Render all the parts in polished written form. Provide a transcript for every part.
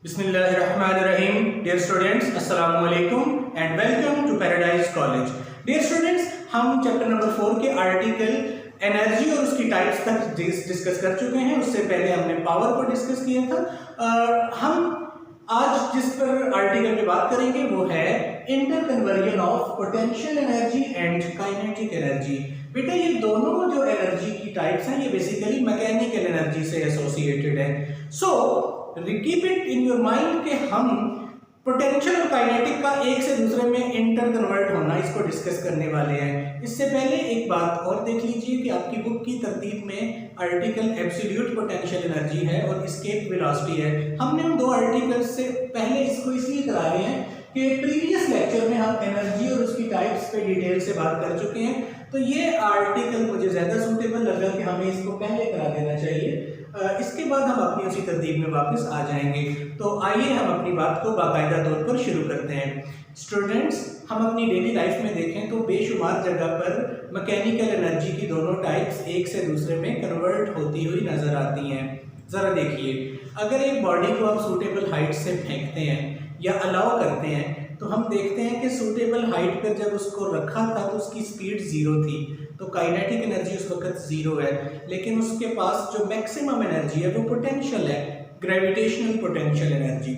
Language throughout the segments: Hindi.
Bismillahirrahmanirrahim. Dear students, Assalamu alaikum and welcome to Paradise College. Dear students, हम चैप्टर नंबर 4 के आर्टिकल एनर्जी और उसकी टाइप्स तक डिस्कस कर चुके हैं। उससे पहले हमने पावर को डिस्कस किया था। हम आज जिस पर आर्टिकल में बात करेंगे वो है inter conversion of potential energy and kinetic energy. बेटा ये दोनों जो एनर्जी की टाइप्स हैं ये बेसिकली मैकेनिकल एनर्जी से एसोसिएटेड है। So keep it in your mind कि हम पोटेंशियल और काइनेटिक का एक से दूसरे में इंटर कन्वर्ट होना इसको डिस्कस करने वाले हैं। इससे पहले एक बात और देख लीजिए कि आपकी बुक की तरतीब में आर्टिकल एब्सोल्यूट पोटेंशियल एनर्जी है और एस्केप वेलोसिटी है। हमने उन दो आर्टिकल्स से पहले इसको इसलिए करा रहे हैं कि प्रीवियस लेक्चर में हम एनर्जी और उसकी टाइप्स पे डिटेल से बात कर चुके हैं, तो ये आर्टिकल मुझे ज़्यादा सूटेबल लगा कि हमें इसको पहले करा देना चाहिए। इसके बाद हम अपनी उसी तरतीब में वापस आ जाएंगे। तो आइए हम अपनी बात को बाकायदा तौर पर शुरू करते हैं। स्टूडेंट्स, हम अपनी डेली लाइफ में देखें तो बेशुमार जगह पर मैकेनिकल एनर्जी की दोनों टाइप्स एक से दूसरे में कन्वर्ट होती हुई नजर आती हैं। ज़रा देखिए, अगर एक बॉडी को आप सूटेबल हाइट से फेंकते हैं या अलाउ करते हैं तो हम देखते हैं कि सूटेबल हाइट पर जब उसको रखा था तो उसकी स्पीड 0 थी, तो काइनेटिक एनर्जी उस वक्त 0 है, लेकिन उसके पास जो मैक्सिमम एनर्जी है वो पोटेंशियल है, ग्रेविटेशनल पोटेंशियल एनर्जी।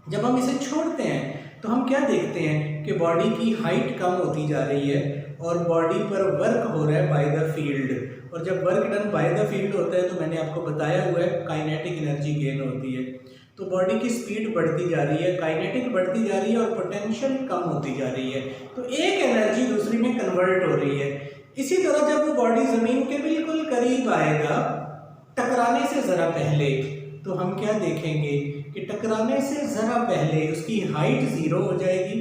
जब हम इसे छोड़ते हैं तो हम क्या देखते हैं कि बॉडी की हाइट कम होती जा रही है और बॉडी पर वर्क हो रहा है बाय द फील्ड, और जब work done by the field होता है तो मैंने आपको बताया हुआ है काइनेटिक एनर्जी गेन होती है। तो बॉडी की स्पीड बढ़ती जा रही है, काइनेटिक बढ़ती जा रही है और पोटेंशियल कम होती जा रही है, तो एक एनर्जी दूसरी में कन्वर्ट हो रही है। इसी तरह जब वो बॉडी ज़मीन के बिल्कुल करीब आएगा टकराने से ज़रा पहले, तो हम क्या देखेंगे कि टकराने से ज़रा पहले उसकी हाइट 0 हो जाएगी,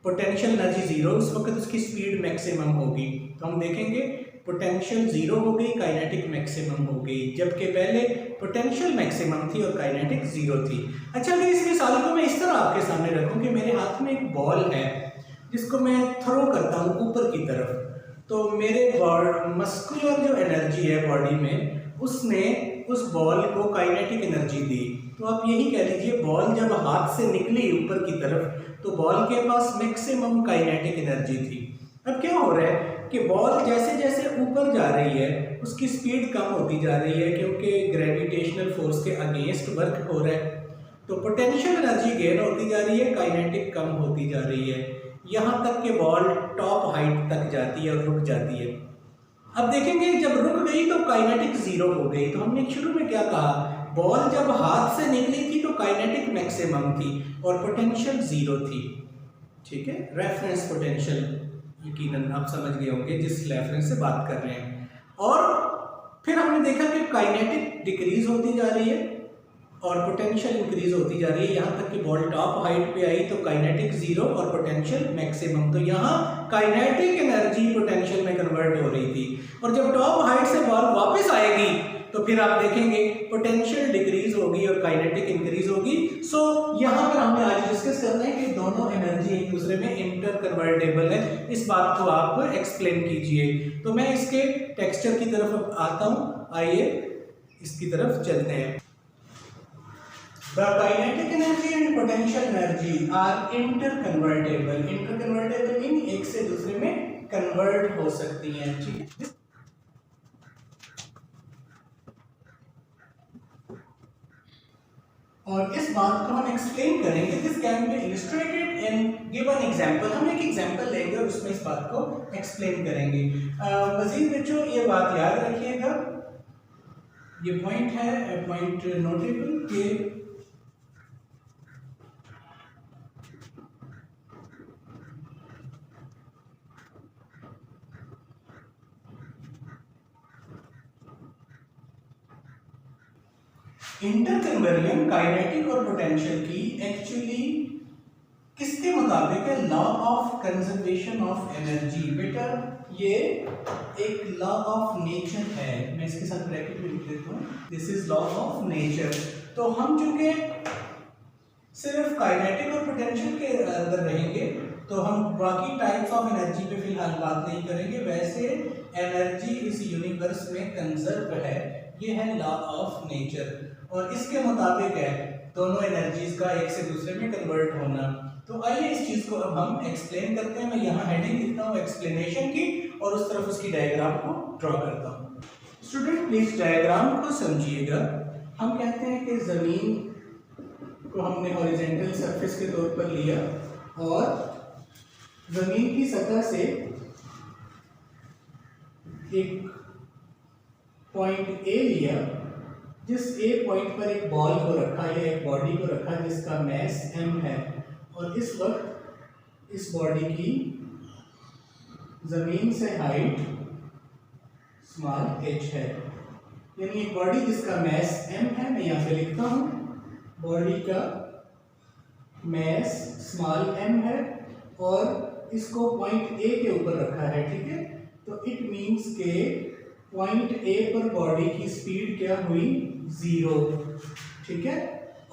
पोटेंशियल एनर्जी 0, उस वक्त उसकी स्पीड मैक्सिमम होगी। तो हम देखेंगे पोटेंशियल 0 हो गई, काइनेटिक मैक्सिमम हो गई, जबकि पहले पोटेंशियल मैक्सिमम थी और काइनेटिक 0 थी। अच्छा, अगर इस मिसाल को मैं इस तरह आपके सामने रखूं कि मेरे हाथ में एक बॉल है जिसको मैं थ्रो करता हूं ऊपर की तरफ, तो मेरे मस्कुलर जो एनर्जी है बॉडी में उसने उस बॉल को काइनेटिक एनर्जी दी। तो आप यही कह लीजिए बॉल जब हाथ से निकली ऊपर की तरफ तो बॉल के पास मैक्सिमम काइनेटिक एनर्जी थी। अब क्या हो रहा है कि बॉल जैसे जैसे ऊपर जा रही है उसकी स्पीड कम होती जा रही है क्योंकि ग्रेविटेशनल फोर्स के अगेंस्ट वर्क हो रहा है, तो पोटेंशियल एनर्जी गेन होती जा रही है, काइनेटिक कम होती जा रही है, यहाँ तक कि बॉल टॉप हाइट तक जाती है और रुक जाती है। अब देखेंगे जब रुक गई तो काइनेटिक 0 हो गई। तो हमने शुरू में क्या कहा, बॉल जब हाथ से निकली थी तो काइनेटिक मैक्सिमम थी और पोटेंशियल 0 थी। ठीक है, रेफरेंस पोटेंशियल यकीनन आप समझ गए होंगे जिस रेफरेंस से बात कर रहे हैं। और फिर हमने देखा कि काइनेटिक डिक्रीज होती जा रही है और पोटेंशियल इंक्रीज होती जा रही है, यहाँ तक कि बॉल टॉप हाइट पे आई तो काइनेटिक 0 और पोटेंशियल मैक्सिमम। तो यहाँ काइनेटिक एनर्जी पोटेंशियल में कन्वर्ट हो रही थी, और जब टॉप हाइट से बॉल वापस आएगी तो फिर आप देखेंगे पोटेंशियल डिक्रीज होगी और काइनेटिक इंक्रीज होगी। सो यहाँ पर हमने आज डिस्कस करना है कि दोनों एनर्जी एक दूसरे में इंटर कन्वर्टेबल है। इस बात को आप एक्सप्लेन कीजिए। तो मैं इसके टेक्सचर की तरफ आता हूँ, आइए इसकी तरफ चलते हैं। The kinetic energy and potential energy are interconvertible. Interconvertible mean एक से दूसरे में कन्वर्ट हो सकती हैं। ठीक है, और इस बात को हम एक्सप्लेन करेंगे। This can be illustrated in given example. हम एक एग्जांपल लेंगे और उसमें इस बात को एक्सप्लेन करेंगे। मजीद बच्चों ये बात याद रखिएगा, ये पॉइंट है, पॉइंट नोटेबल के इंटरकन्वर्जन काइनेटिक और पोटेंशियल की एक्चुअली किसके मुताबिक है, law of conservation of energy. बेटा ये एक लॉ ऑफ नेचर है, मैं इसके साथ ब्रैकेट में लिख देता हूँ, this is law of nature. तो हम चूंकि सिर्फ काइनेटिक और पोटेंशियल के अंदर रहेंगे तो हम बाकी टाइप्स ऑफ एनर्जी पे फिलहाल बात नहीं करेंगे। वैसे एनर्जी इस यूनिवर्स में कंजर्व है, ये है लॉ ऑफ नेचर। और इसके मुताबिक है दोनों एनर्जीज का एक से दूसरे में कन्वर्ट होना। तो आइए इस चीज को अब हम एक्सप्लेन करते हैं। मैं यहाँ हेडिंग लिखता हूँ एक्सप्लेनेशन की और उस तरफ उसकी डायग्राम को ड्रॉ करता हूँ। स्टूडेंट प्लीज डायग्राम को समझिएगा। हम कहते हैं कि जमीन को हमने हॉरिजॉन्टल सरफेस के तौर पर लिया और जमीन की सतह से एक पॉइंट ए लिया, जिस ए पॉइंट पर एक बॉल को रखा या एक बॉडी को रखा जिसका मैस m है, और इस वक्त इस बॉडी की जमीन से हाइट स्मॉल h है, यानी एक बॉडी जिसका मैस m है। मैं यहाँ पे लिखता हूँ बॉडी का मैस स्मॉल m है और इसको पॉइंट ए के ऊपर रखा है, ठीक है। तो इट मीन्स के पॉइंट ए पर बॉडी की स्पीड क्या हुई, 0, ठीक है।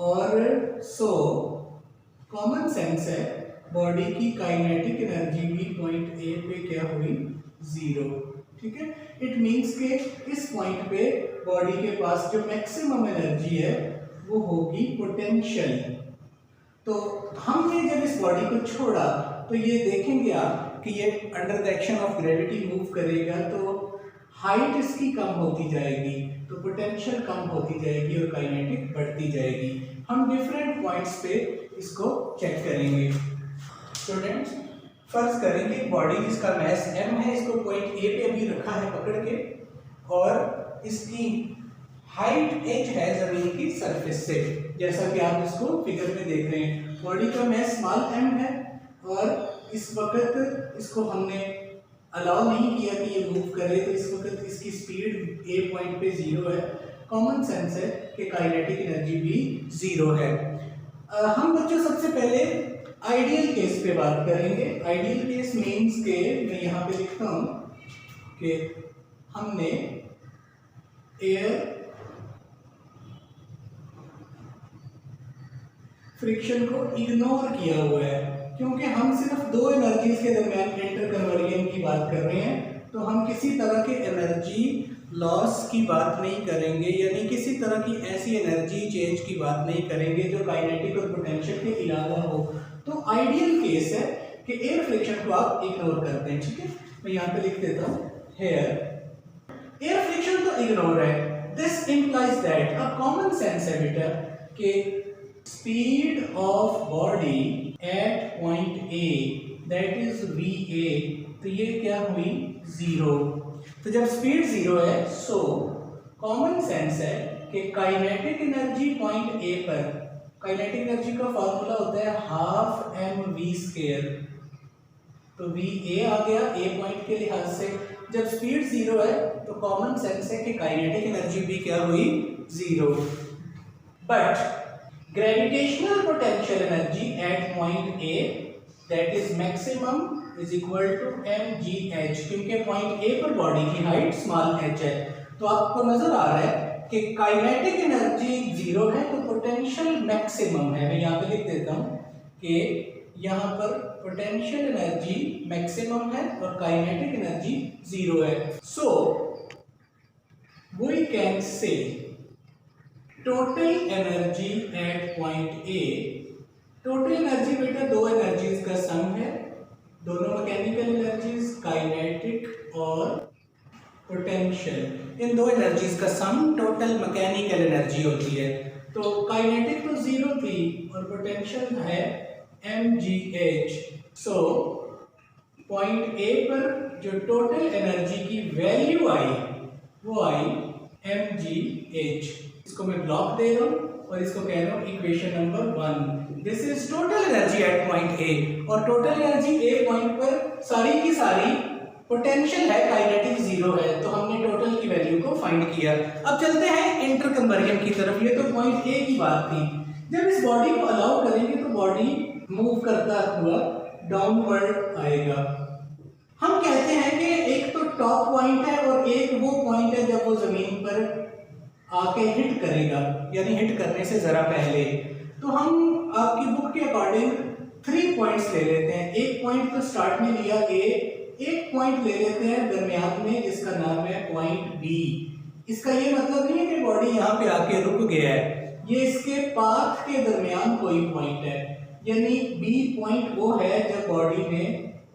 और सो कॉमन सेंस है बॉडी की काइनेटिक एनर्जी भी पॉइंट ए पे क्या हुई, 0, ठीक है। इट मीन्स के इस पॉइंट पे बॉडी के पास जो मैक्सिमम एनर्जी है वो होगी पोटेंशियल। तो हमने जब इस बॉडी को छोड़ा तो ये देखेंगे आप कि ये under the action of gravity move करेगा, तो हाइट इसकी कम होती जाएगी, तो पोटेंशियल कम होती जाएगी और काइनेटिक बढ़ती जाएगी। हम डिफरेंट पॉइंट्स पे इसको चेक करेंगे। स्टूडेंट्स फर्ज करेंगे बॉडी जिसका मैस m है, इसको पॉइंट ए पे अभी रखा है पकड़ के, और इसकी हाइट h है जमीन की सरफेस से, जैसा कि आप इसको फिगर में देख रहे हैं। बॉडी का मैस स्मॉल m है और इस वक्त इसको हमने अलाउ नहीं किया कि ये मूव करे, तो इस वक्त इसकी स्पीड ए पॉइंट पे 0 है। कॉमन सेंस है कि काइनेटिक एनर्जी भी 0 है। हम बच्चों सबसे पहले आइडियल केस पे बात करेंगे। आइडियल केस मीन्स के मैं यहाँ पे लिखता हूँ कि हमने एयर फ्रिक्शन को इग्नोर किया हुआ है, क्योंकि हम सिर्फ दो एनर्जीज के दरमियान इंटर कन्वर्जन की बात कर रहे हैं, तो हम किसी तरह के एनर्जी लॉस की बात नहीं करेंगे, यानी किसी तरह की ऐसी एनर्जी चेंज की बात नहीं करेंगे जो काइनेटिक और पोटेंशियल के अलावा हो। तो आइडियल केस है कि एयर फ्रिक्शन को आप इग्नोर करते हैं, ठीक है। मैं यहाँ पे लिख देता हूँ हेयर एयर फ्रिक्शन तो इग्नोर है। दिस इंप्लाइज दैट, अब कॉमन सेंस है बेटा कि speed of body at point A that is va, तो ये क्या हुई, 0। तो जब स्पीड 0 है सो कॉमन सेंस है कि काइनेटिक एनर्जी पॉइंट ए पर, काइनेटिक एनर्जी का फॉर्मूला होता है हाफ mv², तो va आ गया ए पॉइंट के लिहाज से। जब स्पीड 0 है तो कॉमन सेंस है कि काइनेटिक एनर्जी भी क्या हुई, 0। But gravitational potential energy at point A that is maximum is equal to mgh, क्योंकि पॉइंट ए पर बॉडी की हाइट स्मॉल h है। तो आपको नजर आ रहा है कि काइनेटिक एनर्जी 0 है तो पोटेंशियल मैक्सिमम है। मैं यहाँ पे लिख देता हूँ कि यहाँ पर पोटेंशियल एनर्जी मैक्सिमम है और काइनेटिक एनर्जी 0 है। So we can say total energy at point A, total energy बेटा दो एनर्जीज का सम है, दोनों मैकेनिकल एनर्जीज काइनेटिक और पोटेंशियल, इन दो एनर्जीज का सम टोटल मैकेनिकल एनर्जी होती है। तो काइनेटिक तो 0 थी और पोटेंशियल है mgh। सो पॉइंट ए पर जो टोटल एनर्जी की वैल्यू आई वो आई mgh। इसको मैं ब्लॉक दे रहा हूँ और इसको कह रहा हूँ equation number 1। This is total energy at point ए, और टोटल एनर्जी ए पॉइंट पर सारी की सारी पोटेंशियल है, काइनेटिक 0 है, तो हमने टोटल की वैल्यू को फाइंड किया। अब चलते हैं इंटर कन्वर्जन की तरफ। ये तो पॉइंट ए की बात थी। जब इस बॉडी को अलाउ करेंगे तो बॉडी मूव करता हुआ डाउनवर्ड आएगा। हम कहते हैं कि एक तो टॉप पॉइंट है और एक वो पॉइंट है जब वो जमीन पर आके हिट करेगा, यानी हिट करने से जरा पहले। तो हम आपकी बुक के अकॉर्डिंग 3 पॉइंट्स ले लेते हैं। एक पॉइंट तो स्टार्ट में लिया ए, एक पॉइंट ले लेते हैं दरमियान में जिसका नाम है पॉइंट बी। इसका ये मतलब नहीं है कि बॉडी यहाँ पे आके रुक गया है, ये इसके पाथ के दरमियान कोई पॉइंट है, यानी बी पॉइंट वो है जब बॉडी ने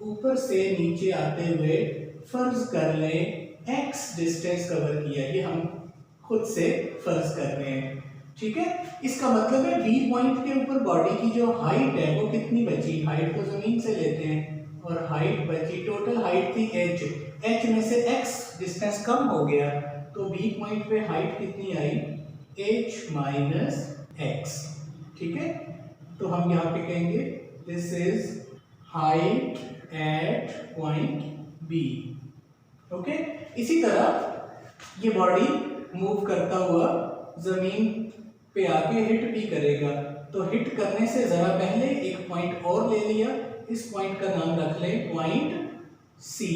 ऊपर से नीचे आते हुए फर्ज कर ले एक्स डिस्टेंस कवर किया, ये हम खुद से फर्ज कर रहे हैं, ठीक है। इसका मतलब है बी पॉइंट के ऊपर बॉडी की जो हाइट है वो कितनी बची, हाइट तो जमीन से लेते हैं और हाइट बची, टोटल हाइट थी एच, एच में से एक्स डिस्टेंस कम हो गया तो बी पॉइंट पे हाइट कितनी आई, एच माइनस एक्स, ठीक है। तो हम यहाँ पे कहेंगे this is height at point B, okay. इसी तरह ये बॉडी मूव करता हुआ जमीन पे आके हिट भी करेगा, तो हिट करने से जरा पहले एक पॉइंट और ले लिया, इस पॉइंट का नाम रख लें पॉइंट सी।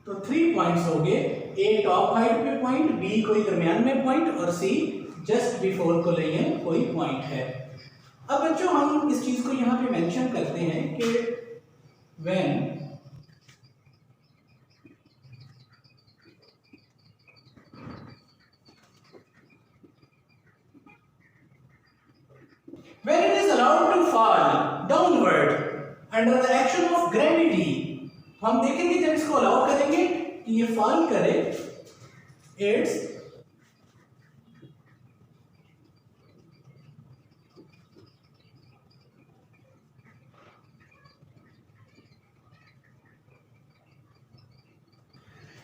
तो 3 पॉइंट्स हो गए, ए टॉप हाइट पे पॉइंट, बी कोई दरमियान में पॉइंट और सी जस्ट बिफोर कोलिजन कोई पॉइंट है। अब बच्चों हम इस चीज को यहाँ पे मेंशन करते हैं कि when it is allowed to fall downward under the action of gravity, हम देखेंगे जब इसको अलाउ करेंगे कि ये फॉल करे, इट्स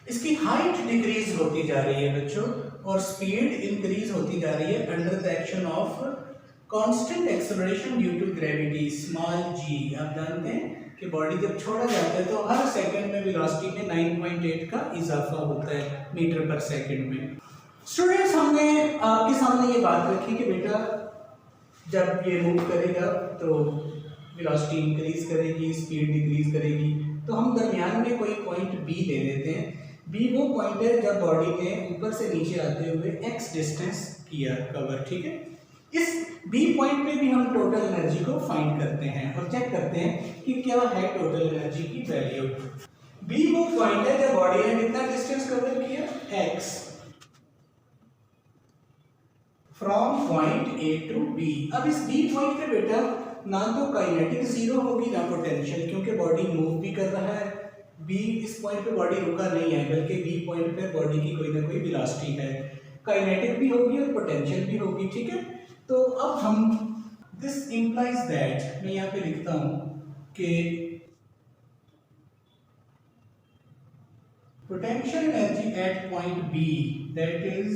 इसकी हाइट डिक्रीज होती जा रही है बच्चों और स्पीड इंक्रीज होती जा रही है under the action of constant acceleration due to gravity small g. आप जानते हैं कि बॉडी जब छोड़ा जाता है तो हर सेकंड में वेलोसिटी में 9.8 का इजाफा होता है मीटर पर सेकंड में। स्टूडेंट्स हमने आपके सामने ये बात रखी कि बेटा जब ये मूव करेगा तो वेलोसिटी इंक्रीज करेगी, स्पीड डिक्रीज करेगी, तो हम दरमियान में कोई पॉइंट बी ले लेते हैं। बी वो पॉइंट है जब बॉडी ने ऊपर से नीचे आते हुए एक्स डिस्टेंस किया कवर, ठीक है। इस बी पॉइंट पे भी हम टोटल एनर्जी को फाइंड करते हैं और चेक करते हैं कि क्या है टोटल एनर्जी की वैल्यू। बी वो पॉइंट है जब बॉडी ने कितना डिस्टेंस कवर किया, x, from point A to B. अब इस बी पॉइंट पे बेटा ना तो काइनेटिक जीरो होगी ना पोटेंशियल, क्योंकि बॉडी मूव भी कर रहा है। बी इस पॉइंट पे बॉडी रुका नहीं है, बल्कि बी पॉइंट पे बॉडी की कोई ना कोई वेलोसिटी है, काइनेटिक भी होगी और पोटेंशियल भी होगी, ठीक है। तो अब हम दिस इंप्लाइज दैट, मैं यहाँ पे लिखता हूं कि potential energy at point B that is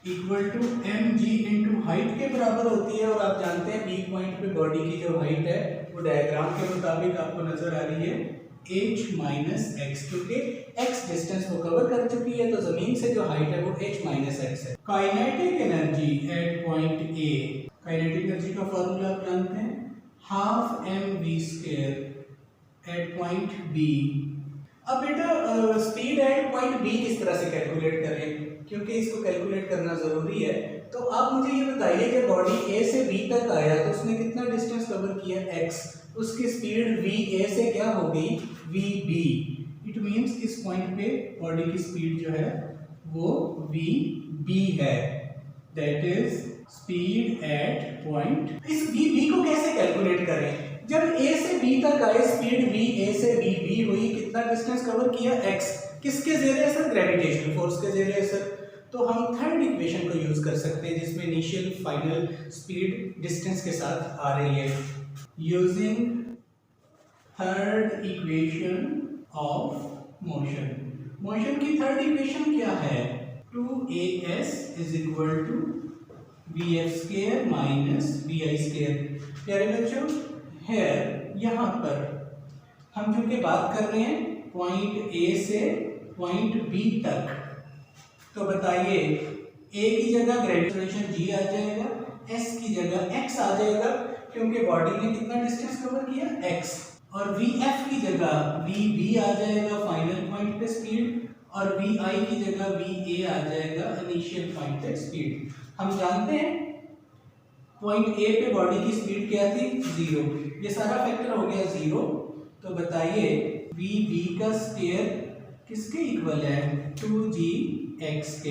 equal to m g into height के बराबर होती है। और आप जानते हैं बी पॉइंट पे बॉडी की जो हाइट है वो डायग्राम के मुताबिक आपको नजर आ रही है h माइनस एक्स, क्योंकि x डिस्टेंस वो कवर कर चुकी है तो जमीन से जो हाइट है वो h माइनस एक्स है। Kinetic energy at point A, kinetic energy का फॉर्मूला आप जानते हैं, half m v square at point B. अब बेटा स्पीड एट पॉइंट बी किस तरह से कैलकुलेट करें, क्योंकि इसको कैलकुलेट करना जरूरी है। तो आप मुझे ये बताइए कि बॉडी ए से बी तक आया तो उसने कितना डिस्टेंस कवर किया, x, उसकी स्पीड वी ए से क्या हो गई, वी बी। इट मींस इस पॉइंट पे बॉडी की स्पीड जो है वो वी बी है, that is speed at point. इस वी बी को कैसे कैलकुलेट करें, जब ए से बी तक आए स्पीड वी ए से बी बी हुई, कितना डिस्टेंस कवर किया, x, किसके जेरे असर, ग्रेविटेशनल फोर्स के जेरे असर। तो हम थर्ड इक्वेशन को यूज कर सकते हैं जिसमें इनिशियल फाइनल स्पीड डिस्टेंस के साथ आ रही है। Using third equation of motion, motion की थर्ड इक्वेशन क्या है, 2as is equal to vf square minus vi square. प्यारे बच्चों है यहाँ पर हम चूंकि बात कर रहे हैं पॉइंट ए से पॉइंट बी तक, तो बताइए ए की जगह ग्रेविटेशन g आ जाएगा, s की जगह x आ जाएगा, क्योंकि बॉडी ने कितना डिस्टेंस कवर किया, x, और vf की जगह vb आ जाएगा फाइनल पॉइंट पे स्पीड, और vi की जगह va आ जाएगा इनिशियल पॉइंट पे स्पीड। हम जानते हैं पॉइंट ए पे बॉडी की स्पीड क्या थी, 0, ये सारा फैक्टर हो गया 0। तो बताइए vb का स्क्वायर किसके इक्वल है, 2g एक्स के।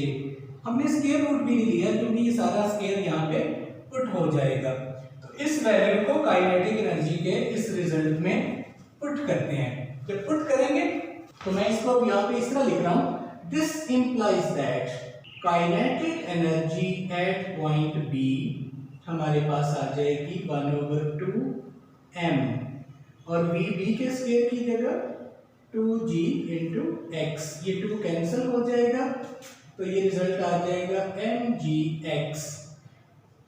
हमने स्क्वायर रूट भी नहीं लिया क्योंकि ये सारा स्क्वायर यहाँ पे पुट हो जाएगा। तो इस वैल्यू को काइनेटिक एनर्जी के इस रिजल्ट में पुट करते हैं। जब पुट करेंगे तो मैं इसको अब यहाँ पे इस तरह लिख रहा हूँ, this implies that kinetic energy at point B हमारे पास आ जाएगी 1/2m और बी के स्क्वायर की जगह 2g इंटू एक्स, ये 2 कैंसिल हो जाएगा तो ये रिजल्ट आ जाएगा mgx।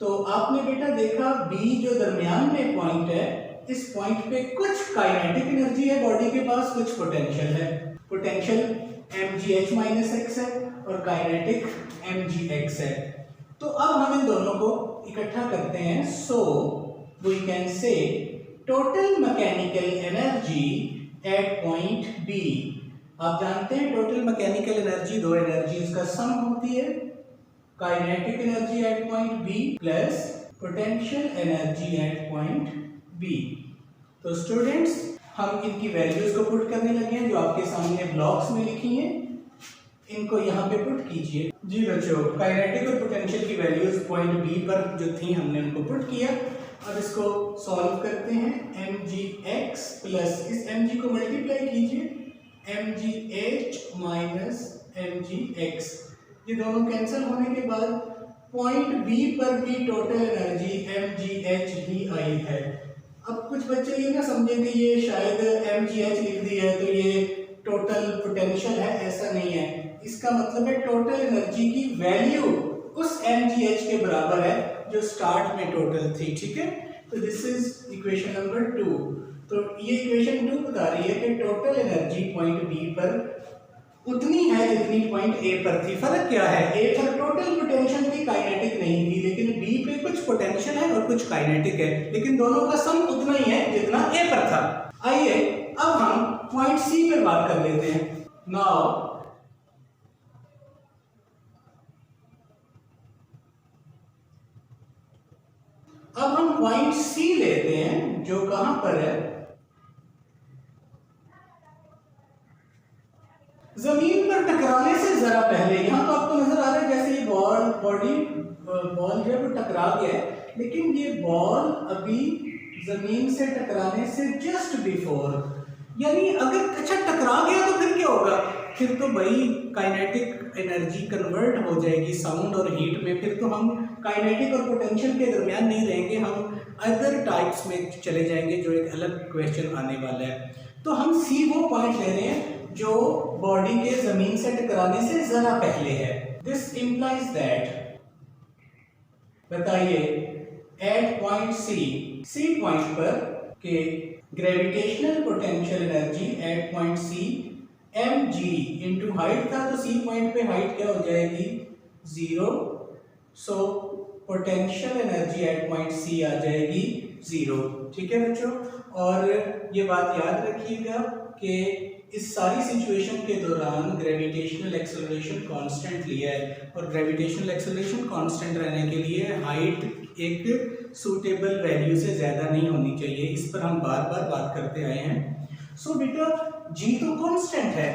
तो आपने बेटा देखा बी जो दरमियान में पॉइंट है, इस पॉइंट पे कुछ काइनेटिक एनर्जी है बॉडी के पास, कुछ पोटेंशियल है। पोटेंशियल mgh माइनस एक्स है और काइनेटिक mgx है। तो अब हम इन दोनों को इकट्ठा करते हैं। So we can say total mechanical energy at point B. आप जानते हैं टोटल मैकेनिकल एनर्जी दो एनर्जीज का सम होती है, kinetic energy at point B plus potential energy at point B. तो स्टूडेंट्स हम इनकी वैल्यूज को पुट करने लगे हैं जो आपके सामने ब्लॉक्स में लिखी हैं, इनको यहाँ पे पुट कीजिए। जी बच्चों, काइनेटिक और पोटेंशियल की वैल्यूज पॉइंट बी पर जो थी हमने उनको पुट किया। अब इसको सॉल्व करते हैं। mgx प्लस इस mg को मल्टीप्लाई कीजिए, mgh माइनस mgx, ये दोनों कैंसिल होने के बाद पॉइंट बी पर भी टोटल एनर्जी mgh ही आई है। अब कुछ बच्चे ये ना समझें कि ये शायद mgh लिख दी है तो ये टोटल पोटेंशियल है, ऐसा नहीं है। इसका मतलब है टोटल एनर्जी की वैल्यू उस mgh के बराबर है जो स्टार्ट में टोटल थी, ठीक है। तो दिस इज इक्वेशन नंबर 2। तो ये इक्वेशन 2 बता रही है कि टोटल एनर्जी पॉइंट बी पर उतनी है जितनी पॉइंट ए पर थी। फर्क क्या है, ए पर टोटल पोटेंशियल थी, काइनेटिक नहीं थी, लेकिन बी पे कुछ पोटेंशियल है और कुछ काइनेटिक है, लेकिन दोनों का सम उतना ही है जितना ए पर था। आइए अब हम पॉइंट सी पर बात कर लेते हैं। नाउ अब हम पॉइंट सी लेते हैं जो कहां पर है, जमीन पर टकराने से जरा पहले। यहां तो आपको नजर आ रहा है जैसे ये बॉल जो है वो टकरा गया है, लेकिन ये बॉल अभी जमीन से टकराने से जस्ट बिफोर, यानी अगर अच्छा टकरा गया तो फिर क्या होगा, फिर तो भाई काइनेटिक एनर्जी कन्वर्ट हो जाएगी साउंड और हीट में। फिर तो हम काइनेटिक और पोटेंशियल के दरमियान नहीं रहेंगे, हम अदर टाइप्स में चले जाएंगे जो एक अलग क्वेश्चन आने वाला है। तो हम सी वो पॉइंट ले रहे हैं जो बॉडी के जमीन से टकराने से जरा पहले है। दिस इंप्लाइज दैट, बताइए एट पॉइंट सी पॉइंट पर के gravitational potential energy at point C mg into height था, तो सी पॉइंट पे हाइट क्या हो जाएगी 0। So potential energy at point C आ जाएगी 0, ठीक है बच्चों। और ये बात याद रखिएगा कि इस सारी सिचुएशन के दौरान ग्रेविटेशनल एक्सेलरेशन कांस्टेंट लिया है, और ग्रेविटेशनल एक्सेलरेशन कांस्टेंट रहने के लिए हाइट एक सूटेबल वैल्यू से ज़्यादा नहीं होनी चाहिए। इस पर हम बार बार बात करते आए हैं। सो बेटा जी तो कांस्टेंट है,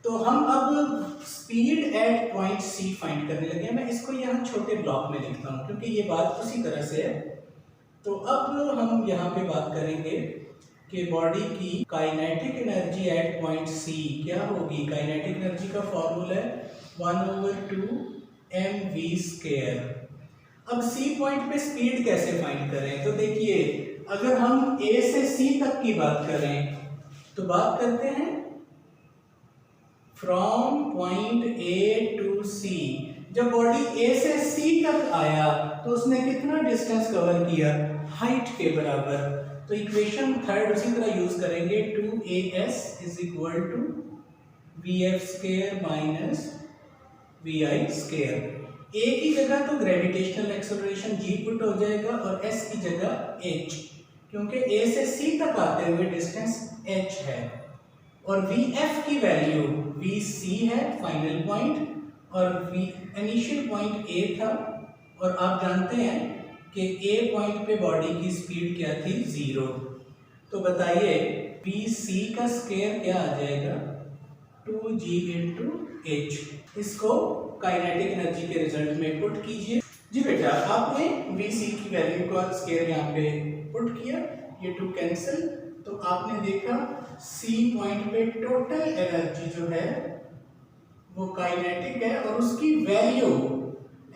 तो हम अब speed at point C find करने लगे हैं। मैं इसको यहाँ छोटे ब्लॉक में लिखता हूँ क्योंकि ये बात उसी तरह से है। तो अब हम यहाँ पे बात करेंगे कि बॉडी की kinetic energy at point C क्या होगी। काइनेटिक एनर्जी का फॉर्मूला है 1/2 mv²। अब सी पॉइंट पे स्पीड कैसे फाइंड करें, तो देखिए अगर हम ए से सी तक की बात करें तो बात करते हैं फ्रॉम पॉइंट ए टू सी। जब बॉडी ए से सी तक आया तो उसने कितना डिस्टेंस कवर किया, हाइट के बराबर। तो इक्वेशन थर्ड उसी तरह यूज करेंगे, 2as is equal to vf² minus vi²। A की जगह तो ग्रेविटेशनल एक्सेलरेशन g पुट हो जाएगा और s की जगह h, क्योंकि a से c तक आते हुए डिस्टेंस h है, और vf की वैल्यू vc है फाइनल पॉइंट, और इनिशियल पॉइंट a था, और आप जानते हैं कि a पॉइंट पे बॉडी की स्पीड क्या थी 0। तो बताइए vc का स्क्वायर क्या आ जाएगा, 2g इंटू एच। इसको काइनेटिक एनर्जी के रिजल्ट में पुट कीजिए। जी बेटा, आपने Vc की वैल्यू का स्केयर यहाँ पे पुट किया, ये 2 कैंसिल, तो आपने देखा C पॉइंट पे टोटल एनर्जी जो है वो काइनेटिक है और उसकी वैल्यू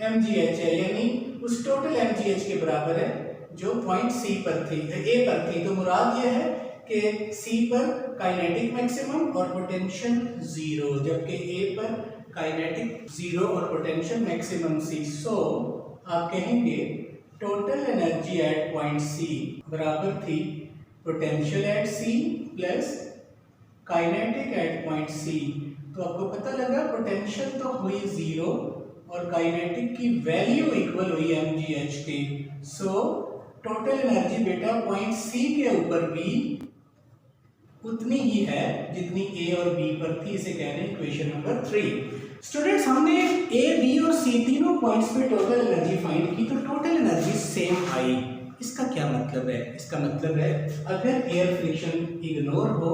mgh है, यानी उस टोटल mgh के बराबर है जो पॉइंट C पर थी, A पर थी। तो मुराद ये है कि C पर काइनेटिक मैक्सिमम और पोटेंशियल 0, जबकि A पर काइनेटिक 0 और पोटेंशियल मैक्सिमम C। सो आप कहेंगे total energy at point C बराबर थी potential at C plus kinetic at point C। तो आपको पता लगा पोटेंशियल तो हुई 0 और काइनेटिक की वैल्यू इक्वल हुई mgh की। सो टोटल एनर्जी बेटा पॉइंट C के ऊपर भी उतनी ही है जितनी A और B पर थी। इसे कह रहे हैं इक्वेशन नंबर 3। स्टूडेंट्स, हमने A, B और C तीनों पॉइंट्स पे टोटल एनर्जी फाइंड की, तो टोटल एनर्जी सेम आई। इसका क्या मतलब है? इसका मतलब है अगर एयर फ्रिक्शन इग्नोर हो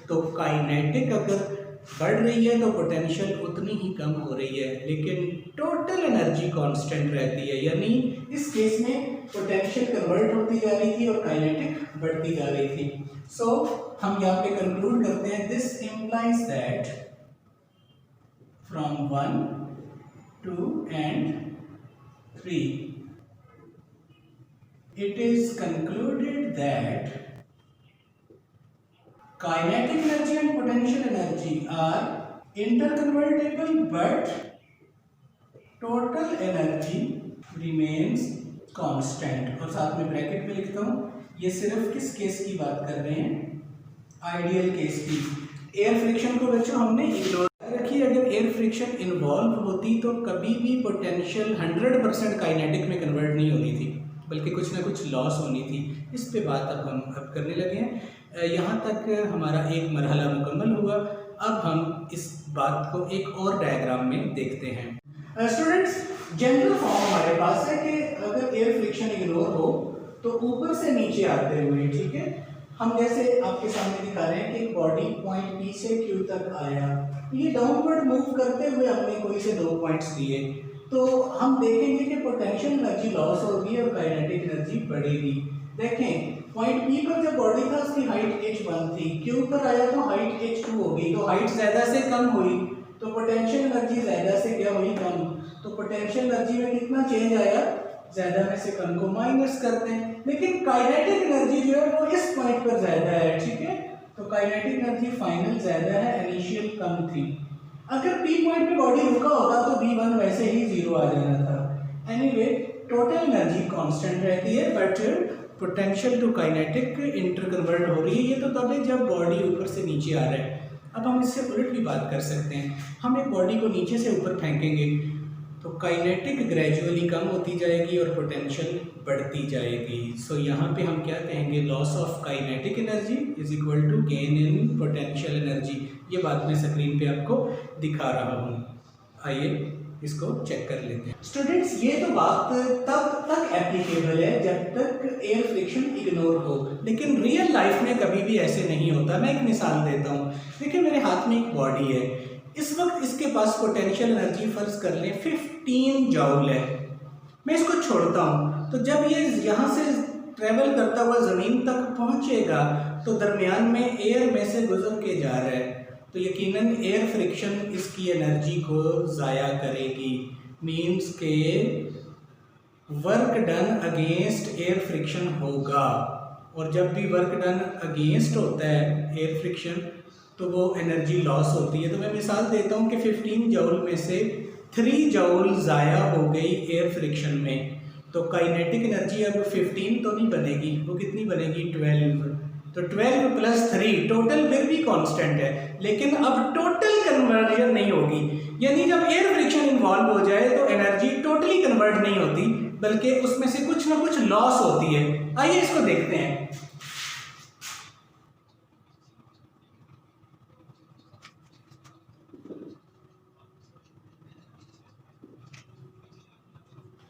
तो काइनेटिक अगर बढ़ रही है तो पोटेंशियल उतनी ही कम हो रही है, लेकिन टोटल एनर्जी कांस्टेंट रहती है, यानी इस केस में पोटेंशियल कन्वर्ट होती जा रही थी और काइनेटिक बढ़ती जा रही थी। सो हम यहाँ पे कंक्लूड करते हैं, this implies that from 1, 2 and 3 it is concluded that kinetic energy and potential energy are interconvertible but total energy remains constant। और साथ में ब्रैकेट में लिखता हूँ, ये सिर्फ किस केस की बात कर रहे हैं? आइडियल केस की। एयर फ्रिक्शन को बच्चों हमने इग्नोर रखी। अगर एयर फ्रिक्शन इन्वॉल्व होती तो कभी भी पोटेंशियल 100% काइनेटिक में कन्वर्ट नहीं होनी थी, बल्कि कुछ ना कुछ लॉस होनी थी। इस पे बात अब करने लगे हैं। यहाँ तक हमारा एक मरहला मुकम्मल हुआ। अब हम इस बात को एक और डायग्राम में देखते हैं। स्टूडेंट्स, जनरल फॉर्म हमारे पास है कि अगर एयर फ्रिक्शन इग्नोर हो तो ऊपर से नीचे आते हुए, ठीक है, हम जैसे आपके सामने दिखा रहे हैं कि एक बॉडी पॉइंट P से Q तक आया, ये डाउनवर्ड मूव करते हुए हमने कोई से 2 पॉइंट्स लिए, तो हम देखेंगे कि पोटेंशियल एनर्जी लॉस होगी और काइनेटिक एनर्जी बढ़ेगी। देखें, पॉइंट P पर जब बॉडी था उसकी हाइट h1 थी, Q पर आया तो हाइट h2 होगी, तो हाइट ज्यादा से कम हुई तो पोटेंशियल एनर्जी ज्यादा से क्या हुई? कम। तो पोटेंशियल एनर्जी में कितना चेंज आया? ज्यादा में से कम को माइनस करते हैं, लेकिन काइनेटिक एनर्जी जो है वो इस पॉइंट पर ज्यादा है, ठीक है, तो काइनेटिक एनर्जी फाइनल ज्यादा है, इनिशियल कम थी। अगर P पॉइंट पे बॉडी रुका होता तो V1 वैसे ही 0 आ जाना था। एनीवे, टोटल एनर्जी कांस्टेंट रहती है but potential to kinetic interconvert हो रही है। ये तो तब है जब बॉडी ऊपर से नीचे आ रहा है। अब हम इससे उलट भी बात कर सकते हैं। हम एक बॉडी को नीचे से ऊपर फेंकेंगे तो काइनेटिक ग्रेजुअली कम होती जाएगी और पोटेंशियल बढ़ती जाएगी। सो यहाँ पे हम क्या कहेंगे? Loss of kinetic energy is equal to gain in potential energy. ये बात मैं स्क्रीन पे आपको दिखा रहा हूँ। आइए इसको चेक कर लेते हैं। स्टूडेंट्स, ये तो बात तब तक एप्लीकेबल है जब तक एयर फ्रिक्शन इग्नोर हो, लेकिन रियल लाइफ में कभी भी ऐसे नहीं होता। मैं एक मिसाल देता हूँ। देखिए, मेरे हाथ में एक बॉडी है, इस वक्त इसके पास पोटेंशियल एनर्जी फर्ज कर लें 15 जूल है। मैं इसको छोड़ता हूँ तो जब ये यहाँ से ट्रेवल करता हुआ ज़मीन तक पहुँचेगा तो दरमियान में एयर में से गुजर के जा रहा है, तो यकीनन एयर फ्रिक्शन इसकी एनर्जी को ज़ाया करेगी। मीन्स के work done against air friction होगा, और जब भी वर्क डन अगेंस्ट होता है एयर फ्रिक्शन तो वो एनर्जी लॉस होती है। तो मैं मिसाल देता हूँ कि 15 जूल में से 3 जूल ज़ाया हो गई एयर फ्रिक्शन में, तो काइनेटिक एनर्जी अब 15 तो नहीं बनेगी, वो कितनी बनेगी? 12। तो 12 प्लस 3 टोटल फिर भी कांस्टेंट है, लेकिन अब टोटल कन्वर्जन नहीं होगी। यानी जब एयर फ्रिक्शन इन्वॉल्व हो जाए तो एनर्जी टोटली कन्वर्ट नहीं होती, बल्कि उसमें से कुछ ना कुछ लॉस होती है। आइए इसको देखते हैं।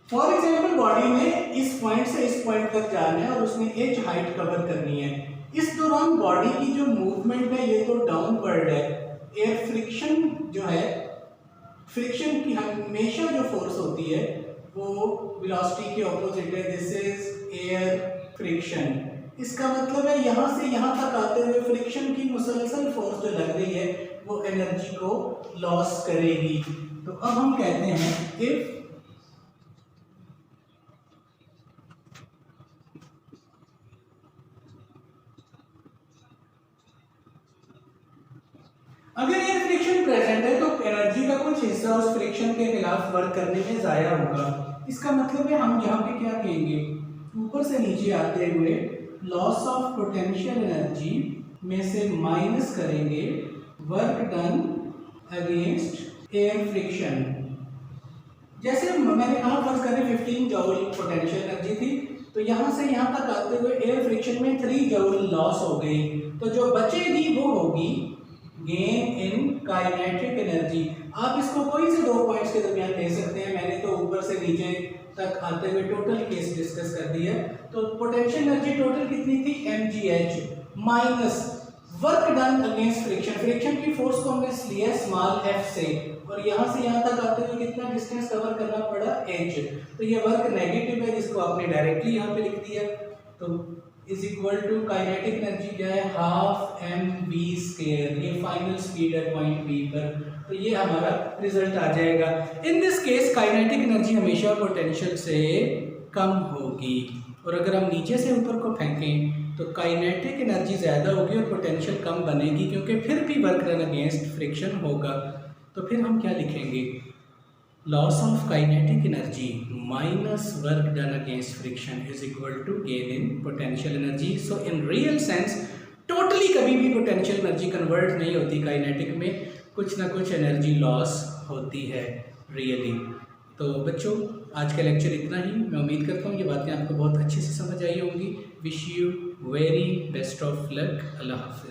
फॉर एग्जाम्पल, बॉडी में इस पॉइंट से इस पॉइंट तक जाना है और उसने h हाइट कवर करनी है। इस दौरान बॉडी की जो मूवमेंट है ये तो डाउनवर्ड है, एयर फ्रिक्शन जो है, फ्रिक्शन की हमेशा जो फोर्स होती है वो वेलोसिटी के ऑपोजिट है। This is air friction. इसका मतलब है यहाँ से यहाँ तक आते हुए फ्रिक्शन की मुसलसल फोर्स जो लग रही है वो एनर्जी को लॉस करेगी। तो अब हम कहते हैं इफ अगर एयर फ्रिक्शन प्रेजेंट है तो एनर्जी का कुछ हिस्सा उस फ्रिक्शन के खिलाफ वर्क करने में जाया होगा। इसका मतलब है हम यहाँ पे क्या कहेंगे, ऊपर से नीचे आते हुए लॉस ऑफ पोटेंशियल एनर्जी में से माइनस करेंगे work done against air friction. जैसे मैंने कहा फर्ज करें 15 जूल पोटेंशियल एनर्जी थी, तो यहाँ से यहाँ तक आते हुए एयर फ्रिक्शन में 3 जूल लॉस हो गई। तो जो बचेगी वो होगी गेन इन काइनेटिक एनर्जी। आप इसको कोई से 2 पॉइंट्स के दरमियान ले सकते हैं। मैंने तो ऊपर से नीचे तक आते हुए टोटल केस डिस्कस कर दिया। तो पोटेंशियल एनर्जी टोटल कितनी थी, mgh minus work done against friction. Friction की फोर्स को हमने लिया स्मॉल f से, और यहाँ से यहाँ तक आते हुए कितना डिस्टेंस कवर करना पड़ा, h। तो ये वर्क नेगेटिव है जिसको आपने डायरेक्टली यहाँ पे लिख दिया। तो is equal to kinetic energy क्या है, हाफ mv²। ये फाइनल स्पीड है पॉइंट बी पर। तो ये हमारा रिजल्ट आ जाएगा। In this case kinetic energy हमेशा पोटेंशियल से कम होगी, और अगर हम नीचे से ऊपर को फेंकें तो काइनेटिक एनर्जी ज़्यादा होगी और पोटेंशियल कम बनेगी, क्योंकि फिर भी वर्क डन अगेंस्ट फ्रिक्शन होगा। तो फिर हम क्या लिखेंगे, loss of kinetic energy minus work done against friction is equal to gain in potential energy. So in real sense totally कभी भी पोटेंशियल एनर्जी कन्वर्ट नहीं होती काइनेटिक में, कुछ ना कुछ एनर्जी लॉस होती है रियली। तो बच्चों आज का लेक्चर इतना ही। मैं उम्मीद करता हूँ ये बातें आपको बहुत अच्छे से समझ आई होंगी। Wish you very best of luck. अल्लाह हाफिज़।